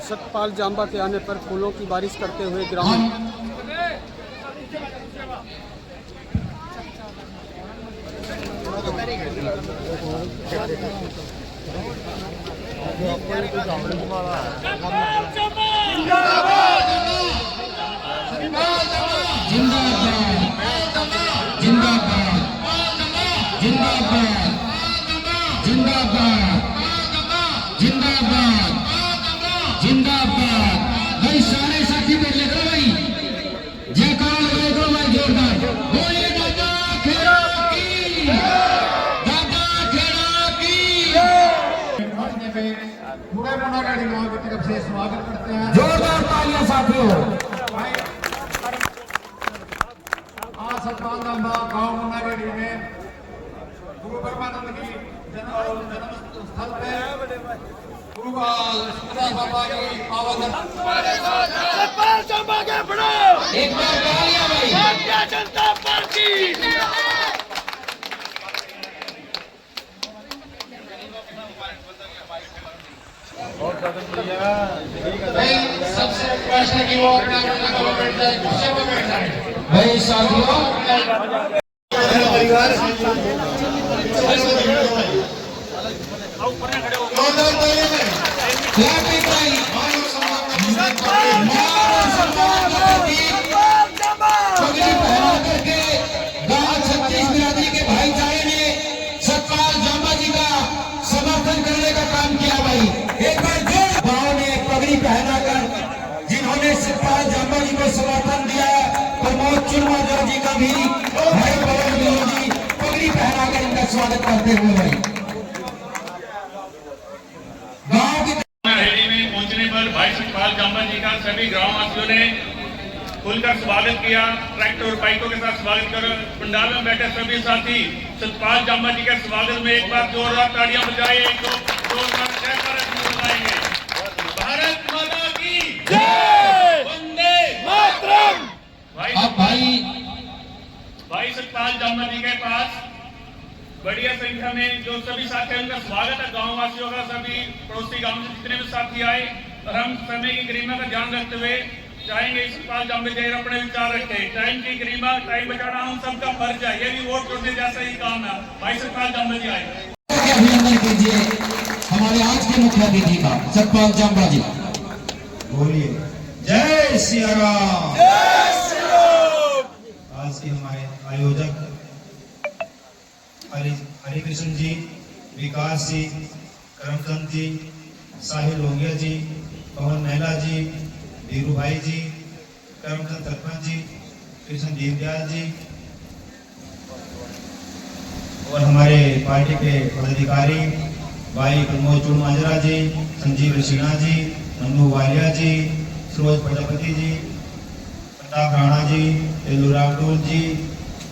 सतपाल जांबा के आने पर फूलों की बारिश करते हुए ग्रामीण। जिंदाबाद भाई, सारे साथी बोल लेते भाई, जयकार लगो भाई जोरदार, बोलिए दादा खेड़ा की, दादा खेड़ा की। पूरे मोनागाड़ी गांव की तरफ से स्वागत करते हैं, जोरदार तालियां साथियों। आज सतपाल जांबा गांव मोनागाड़ी में गुरु परमानंद की जन्म स्थल पे सतपाल जांबा के बढ़ो, एक बार तालियां भाई। भारतीय जनता पार्टी सबसे रिक्वेस्ट है कि वो अपना बैठ जाए, कुर्सी पर बैठ जाए भाई साथियों। परिवार के भाईचारे ने सतपाल जांबा जी का समर्थन करने का काम किया भाई। एक बार गांव ने पगड़ी पहनाकर जिन्होंने सतपाल जांबा जी को समर्थन दिया, प्रमोद चुनमाजरा जी का भी भाई पवन जी पगड़ी पहनाकर इनका स्वागत करते हुए भाई गांव की में पहुंचने पर भाई सतपाल जांबा जी का सभी ग्रामवासियों ने खुलकर स्वागत किया। ट्रैक्टर और बाइकों के साथ स्वागत कर पंडाल में बैठे सभी साथी सतपाल जांबा जी के स्वागत में एक बार जोरदार तालियां बजाएं, जोरदार जयकारा लगाएंगे। भारत माता की जय, वंदे मातरम। भाई सतपाल जांबा जी के पास बढ़िया संख्या में जो सभी साथी हैं उनका स्वागत है। गाँव वासियों का, सभी पड़ोसी गाँव से जितने भी साथी आए, और हम समय की गरिमा का ध्यान रखते हुए चाहेंगे सतपाल जांबा जी अपने विचार रखे। टाइम की गरिमा, टाइम बचाना हम सबका फर्ज है, ये भी वोट करने जैसा ही काम है। भाई सतपाल जांबा जी आए, अभिनंदन कीजिए हमारे आज के मुख्य अतिथि का, सतपाल जांबा जी। बोलिए जय श्री राम। आज के हमारे आयोजक हरिकृष्ण जी, विकास जी, करमचंद जी, साहिल लोहिया जी, पवन महिला जी, धीरू भाई जी, करमचंद सरपंच जी, कृष्ण दीनदयाल जी और हमारे पार्टी के पदाधिकारी भाई प्रमोद चुनमाजरा जी, संजीव रशीना जी, नन्नू वालिया जी, सूरज प्रजापति जी, प्रताप राणा जी, तेलूराम डोल जी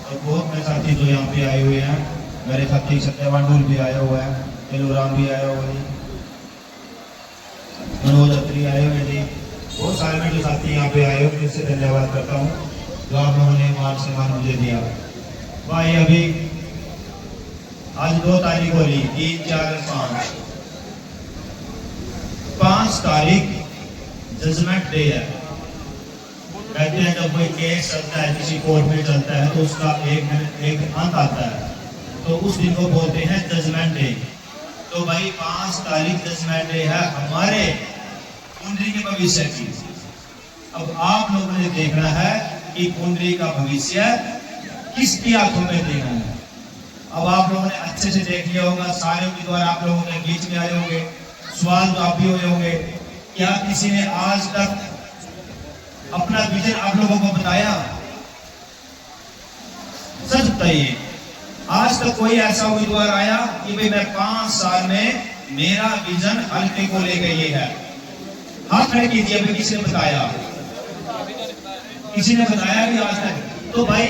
और बहुत मेरे साथी जो यहाँ पे आए हुए हैं। मेरे साथी सत्यवान डोल भी आया हुआ है, तेलूराम भी आया हुआ है, मनोज अत्री आए हुए जी। बहुत सारे मेरे साथी यहाँ पे आए हुए, जिससे धन्यवाद करता हूँ जो आप लोगों ने मान सम्मान मुझे दिया। भाई अभी आज 2 तारीख हो रही, 3, 4, 5 तारीख जजमेंट डे है। कहते हैं जब कोई केस चलता है, किसी कोर्ट में चलता है, तो उसका एक अंत आता है, तो उस दिन को बोलते हैं जजमेंट डे। तो भाई 5 तारीख जजमेंट डे है हमारे कुंडली के भविष्य की। अब आप लोगों ने देखना है कि कुंडली का भविष्य किसके हाथों में देना है। अब आप लोगों ने अच्छे से देख लिया होगा, सारे उम्मीदवार आप लोगों ने बीच में आए होंगे, सवाल तो आप भी हुए होंगे। क्या किसी ने आज तक अपना विजन आप लोगों को बताया? सच बताइए, आज तक कोई ऐसा उम्मीदवार आया कि भाई मैं 5 साल में मेरा विजन हल्के को लेके ये है? हाथ खड़े कीजिए, अभी किसी ने बताया? किसी ने बताया भी आज तक? तो भाई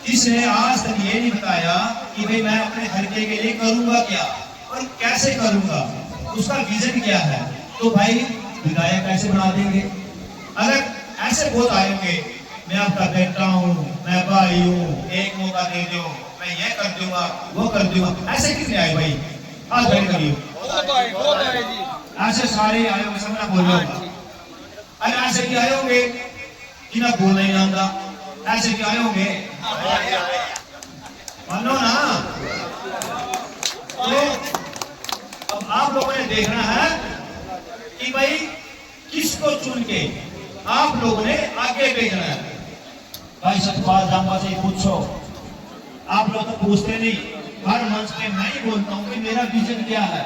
जिसने आज तक ये नहीं बताया कि भाई मैं अपने हल्के के लिए करूंगा क्या और कैसे करूंगा, उसका विजन क्या है, तो भाई विधायक कैसे बना देंगे? अगर ऐसे बहुत आएंगे, मैं आपका बेटा हूँ, मैं भाई हूँ, एक मौका दे दो, मैं ये कर दूंगा वो कर दूंगा। ऐसे कितने आए भाई? हाथ खड़े करिए। वो तो है जी। ऐसे सारे आए होंगे, सब ना बोलो। अरे ऐसे भी आए होंगे कि ना बोलना ही ना आंदा, ऐसे भी आए होंगे, मानो ना। तो अब आप लोगों ने देखना है कि भाई किसको चुन के आप लोगों ने आगे भेजना है। भाई सतपाल जांबा से पूछो, आप लोग तो पूछते नहीं। हर मंच पे मैं ही बोलता हूँ कि मेरा विजन क्या है,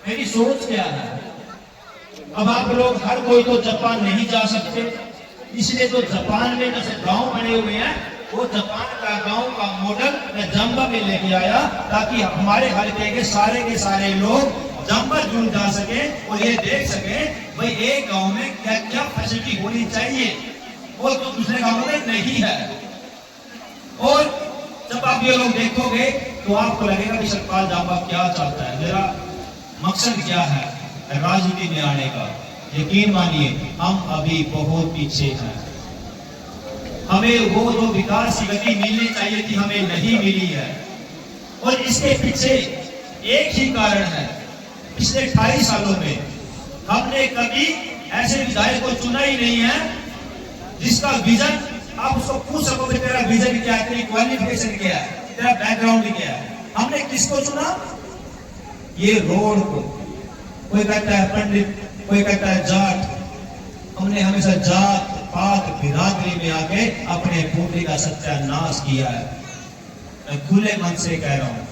मेरी सोच क्या है। अब आप लोग हर कोई तो जापान नहीं जा सकते, इसलिए तो जापान में जैसे गांव बने हुए हैं, वो जापान का गांव का मॉडल मैं जांबा में लेके आया, ताकि हमारे हल्के के सारे लोग जांबा जुड़ जा सके और ये देख सके भाई एक गांव में क्या क्या फैसिलिटी होनी चाहिए, वो तो दूसरे गांव में नहीं है। और जब आप ये लोग देखोगे तो आपको लगेगा कि सतपाल जांबा क्या चाहता है, मेरा मकसद क्या है राजनीति में आने का। यकीन मानिए हम अभी बहुत पीछे हैं। हमें वो जो विकास की गति मिलनी चाहिए थी हमें नहीं मिली है, और इसके पीछे एक ही कारण है। पिछले 28 सालों में हमने कभी ऐसे विधायक को चुना ही नहीं है जिसका विजन आप उसको पूछ सको कि तेरा विजन क्या है, तेरी क्वालिफिकेशन क्या है, तेरा बैकग्राउंड क्या है। हमने किसको चुना? ये रोड को। कोई कहता है पंडित, कोई कहता है जाट। हमने हमेशा जात पात बिरादरी में आके अपने पूरी का सत्यानाश किया है। मैं खुले मन से कह रहा हूं,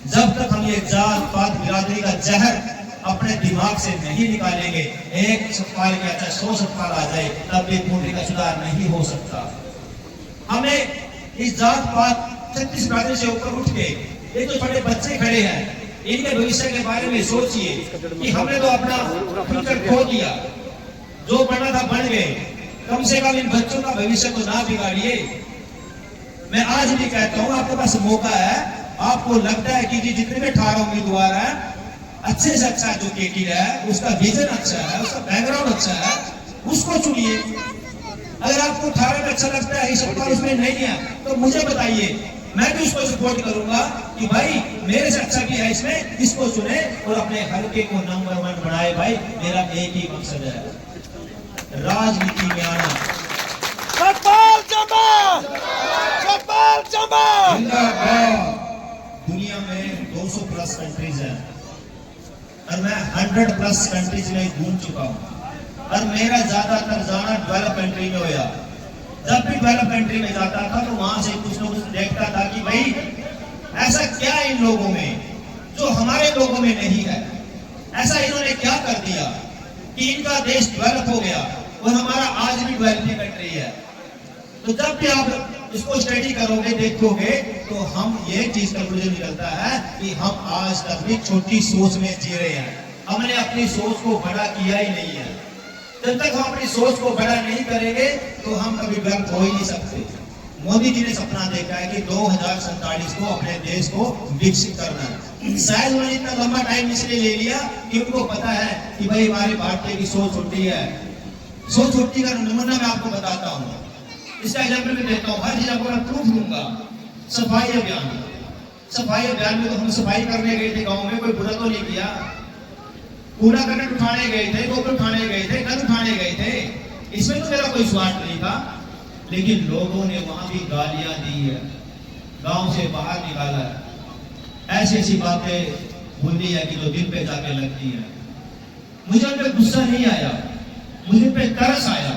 जब तक हम ये जात पात बिरादरी का जहर अपने दिमाग से नहीं निकालेंगे, एक सतपाल के अच्छा 100 सतपाल आ जाए तब भी पूरी का सुधार नहीं हो सकता। हमें इस जात पात 36 बिरादरी से ऊपर उठ के ये जो छोटे बच्चे खड़े हैं इनके भविष्य के बारे में सोचिए कि हमने तो अपना फ्यूचर खो दिया, जो बनना था बन गए, कम से कम इन बच्चों का भविष्य तो ना बिगाड़िए। मैं आज भी कहता हूं आपके पास मौका है, आपको लगता है कि जितने भी 18 उम्मीदवार हैं अच्छे से अच्छा जो केटी है, उसका विजन अच्छा है, उसका बैकग्राउंड अच्छा है, उसको चुनिए। अगर आपको 18 में अच्छा लगता है, सतपाल उसमें नहीं है, तो मुझे बताइए, मैं भी उसको सपोर्ट करूंगा कि भाई मेरे से अच्छा भी है इसमें, इसको चुने और अपने हल्के को नंबर 1 बनाए। भाई मेरा एक ही मकसद है, राजनीति में आना। सतपाल जांबा, सतपाल जांबा। दुनिया में 200 प्लस कंट्रीज हैं और मैं 100 प्लस कंट्रीज में घूम चुका हूं, और मेरा ज्यादातर जाना डेवलप कंट्री में हुआ। जब भी डेवलप कंट्री में जाता था तो वहां से कुछ ना कुछ देखता था कि भाई ऐसा क्या इन लोगों में जो हमारे लोगों में नहीं है, ऐसा इन्होंने क्या कर दिया कि इनका देश डेवलप हो गया और हमारा आज भी डेवलपिंग कंट्री है। तो जब भी आप इसको स्टडी करोगे देखोगे तो हम ये चीज का मुझे निकलता है कि हम आज तक भी छोटी सोच में जी रहे हैं, हमने अपनी सोच को बड़ा किया ही नहीं है। जब तक हम अपनी सोच को बड़ा नहीं करेंगे तो हम कभी डेवलप हो ही नहीं सकते। मोदी जी ने सपना देखा है कि 2047 को अपने देश को विकसित करना है। शायद उन्होंने इतना लंबा टाइम इसलिए ले लिया कि उनको पता है कि भाई हमारे भारतीय की सोच छोटी है। सोच छोटी का नमूना मैं आपको बताता हूँ, इसका एग्जाम्पल मैं देता हूँ, हर चीज आपको मैं प्रूफ दूंगा। सफाई अभियान, सफाई अभियान में तो हम सफाई करने गए थे गाँव में, कोई बुरा तो नहीं किया। कूड़ा करकट उठाने गए थे, गोबर उठाने गए थे, गंद उठाने गए थे, इसमें तो मेरा कोई स्वार्थ नहीं था। लेकिन लोगों ने वहां भी गालियां दी है, गांव से बाहर निकाला है, ऐसी ऐसी बातें बोली है कि जो दिल पे जाके लगती है। मुझे उन पे गुस्सा नहीं आया, मुझे पे तरस आया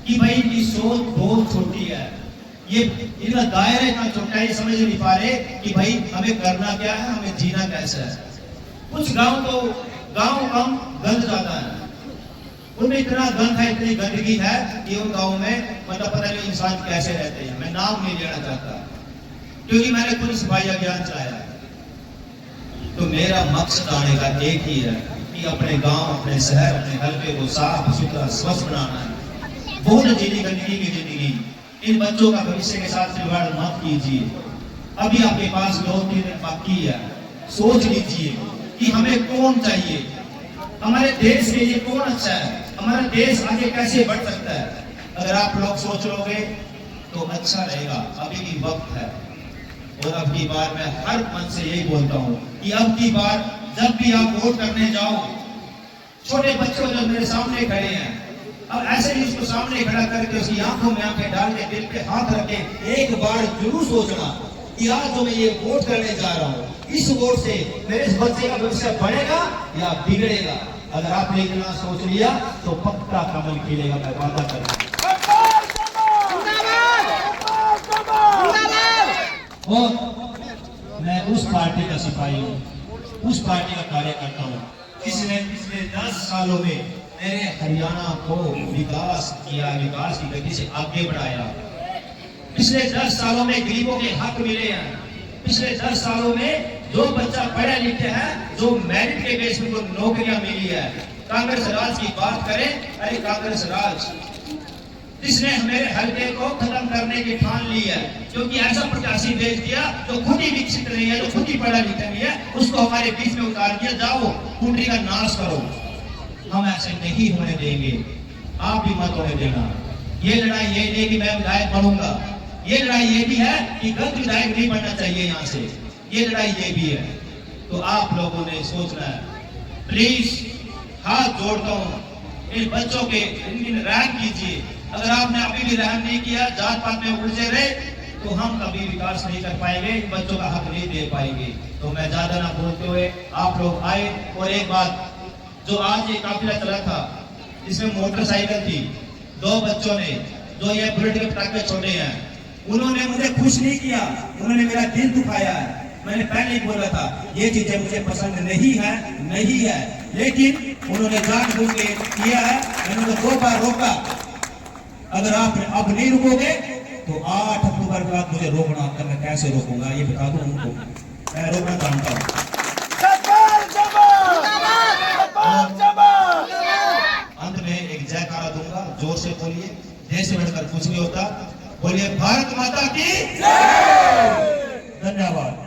कि भाई इनकी सोच बहुत छोटी है, ये इनका दायरा इतना छोटा है, ये समझ नहीं पा रहे कि भाई हमें करना क्या है, हमें जीना कैसा है। कुछ गांव कम गंद ज्यादा है, उनमें इतना गंद है, इतनी गंदगी है कि उन गाँव में मतलब पता नहीं इंसान कैसे रहते हैं। मैं नाम नहीं लेना चाहता क्योंकि मैंने खुद सफाई अभियान चलाया। तो मेरा मकसद आने का एक ही है कि अपने गांव, अपने शहर, अपने हल्के को साफ सुथरा स्वच्छ बनाना है। बहुत जीनी गंदगी की जिंदगी, इन बच्चों का भविष्य के साथ खिलवाड़ मत कीजिए। अभी आपके पास 2-3 दिन बाकी है, सोच लीजिए कि हमें कौन चाहिए, हमारे देश के लिए कौन अच्छा है, हमारा देश आगे कैसे बढ़ सकता है। अगर आप लोग सोच लोगे तो अच्छा रहेगा। अभी भी वक्त है। और अब की बार मैं हर मन से यही बोलता हूँ कि अब की बार जब भी आप वोट करने जाओ, छोटे बच्चों जो मेरे सामने खड़े हैं, अब ऐसे ही उसको सामने खड़ा करके उसकी आंखों में आंखें डाल के दिल पे हाथ रख के एक बार जरूर सोचना कि आज जो मैं ये वोट करने जा रहा हूँ, इस वोट से मेरे इस बच्चे का भविष्य बढ़ेगा या बिगड़ेगा। अगर आपने इतना सोच लिया तो पक्का कमल खिलेगा, मैं वादा करता हूं। और मैं उस पार्टी का सिपाही हूँ, उस पार्टी का कार्यकर्ता हूँ जिसने पिछले 10 सालों में मेरे हरियाणा को विकास किया, विकास की गति से आगे बढ़ाया। पिछले 10 सालों में गरीबों के हक मिले हैं। पिछले 10 सालों में जो बच्चा पढ़े लिखे हैं, जो मेरिट के बेस पर नौकरियां मिली है। कांग्रेस राज की बात करें, अरे कांग्रेस राज जिसने मेरे हल्के को खत्म करने की ठान ली है, क्योंकि ऐसा प्रत्याशी भेज दिया जो खुद ही विकसित नहीं है, जो खुद ही पढ़ा लिखा नहीं है, उसको हमारे बीच में उतार दिया, जाओ कुंडली का नाश करो। हम ऐसे नहीं होने देंगे, आप भी मत होने देना। ये लड़ाई ये नहीं कि मैं विधायक बनूंगा, ये लड़ाई ये भी है कि गलत विधायक नहीं बनना चाहिए यहाँ से, ये लड़ाई ये भी है। तो आप लोगों ने सोचना है, प्लीज हाथ जोड़ता हूँ, इन बच्चों के इन रहम कीजिए। अगर आपने अभी भी रहम नहीं किया, जात पात में उलझे रहे, तो हम कभी विकास नहीं कर पाएंगे, बच्चों का हक नहीं दे पाएंगे। तो मैं ज्यादा ना बोलते हुए आप लोग आए। और एक बात, जो आज ये काफिला चला था, इसमें मोटरसाइकिल थी, 2 बच्चों ने जो ये बुलेट के पटाखे छोड़े हैं, उन्होंने मुझे खुश नहीं किया, उन्होंने मेरा दिल दुखाया है। मैंने पहले ही बोला था ये चीजें मुझे पसंद नहीं है, लेकिन उन्होंने जानबूझ के किया है। मैंने उनको 2 बार रोका, अगर आप अब नहीं रुकोगे तो 8 अक्टूबर के बाद मुझे रोकना, तब मैं कैसे रोकूंगा ये बता दूं उनको, मैं रोकना चाहता हूँ। अंत में एक जयकारा दूंगा, जोर से बोलिए, देश से बढ़कर कुछ नहीं होता। बोलिए भारत माता की जय। धन्यवाद।